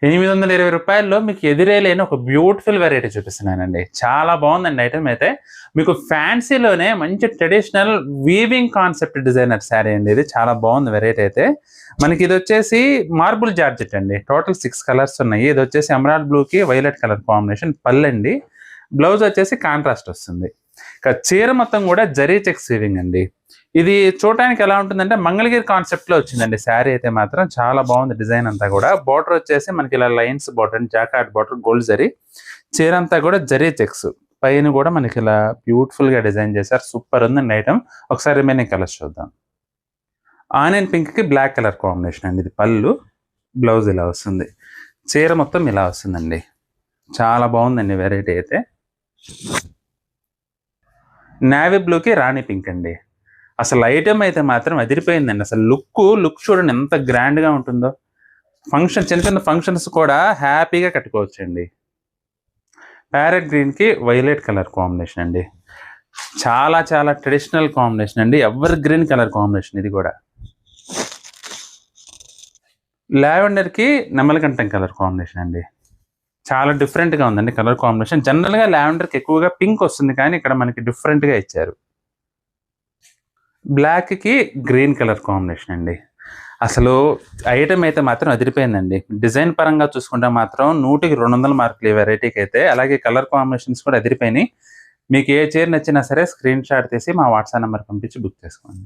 820 రూపాయల్లో మీకు ఎదురేలేని ఒక బ్యూటిఫుల్ వెరైటీ చూపిస్తున్నానండి. చాలా బాగుందండి ఐటమ్ అయితే. మీకు ఫ్యాన్సీలోనే మంచి traditional weaving concept designer sari అండి ఇది. చాలా బాగుంది వెరైటీ అయితే. మనకి ఇది వచ్చేసి మార్బుల్ జార్జెట్ అండి. టోటల్ 6 కలర్స్ ఉన్నాయి. ఇది వచ్చేసి ఎమరాల్డ్ బ్లూకి వైలెట్ కలర్ కాంబినేషన్ పళ్ళండి. బ్లౌజ్ వచ్చేసి కాంట్రాస్ట్ వస్తుంది. ఇక చీర మొత్తం కూడా జరీ చెక్స్ వీవింగ్ అండి. ఇది చూడటానికి ఎలా ఉంటుందంటే మంగళగిరి కాన్సెప్ట్ లో వచ్చిందండి శారీ అయితే మాత్రం. చాలా బాగుంది డిజైన్ అంతా కూడా. బార్డర్ వచ్చేసి మనకి ఇలా lines border, jacquard border, gold zari. చీర అంతా కూడా జరీ చెక్స్. పైన కూడా మనకి ఇలా బ్యూటిఫుల్ గా డిజైన్ చేశారు. సూపర్ ఉందండి ఐటమ్. ఒకసారి రిమైనింగ్ కలర్స్ చూద్దాం. ఆనియన్ పింక్ కి బ్లాక్ కలర్ కాంబినేషన్ అండి. ఇది పళ్ళు, బ్లౌజ్ ఇలా వస్తుంది. చీర మొత్తం ఇలా వస్తుందండి. చాలా బాగుందండి వెరైటీ అయితే. నేవీ బ్లూకి రాణి పింక్ అండి. అసలు ఐటమ్ అయితే మాత్రం అదిరిపోయిందండి. అసలు లుక్ చూడండి ఎంత గ్రాండ్ గా ఉంటుందో. చిన్న చిన్న ఫంక్షన్స్ కూడా హ్యాపీగా కట్టుకోవచ్చండి. ప్యారెట్ గ్రీన్ కి వైలెట్ కలర్ కాంబినేషన్ అండి. చాలా చాలా ట్రెడిషనల్ కాంబినేషన్ అండి. ఎవర్ గ్రీన్ కలర్ కాంబినేషన్ ఇది కూడా. లావెండర్ కి నెమలికంఠం కలర్ కాంబినేషన్ అండి. చాలా డిఫరెంట్ గా ఉందండి కలర్ కాంబినేషన్. జనరల్ గా లావెండర్ కి ఎక్కువగా పింక్ వస్తుంది, కానీ ఇక్కడ మనకి డిఫరెంట్ గా ఇచ్చారు. బ్లాక్ కి గ్రీన్ కలర్ కాంబినేషన్ అండి. అసలు ఐటమ్ అయితే మాత్రం అదిరిపోయిందండి. డిజైన్ పరంగా చూసుకుంటే మాత్రం 100కి 200 మార్కులు ఈ వెరైటీకి అయితే. అలాగే కలర్ కాంబినేషన్స్ కూడా అదిరిపోయినాయి. మీకు ఏ చీర నచ్చినా సరే స్క్రీన్ షాట్ తీసి మా వాట్సాప్ నెంబర్ పంపించి బుక్ చేసుకోండి.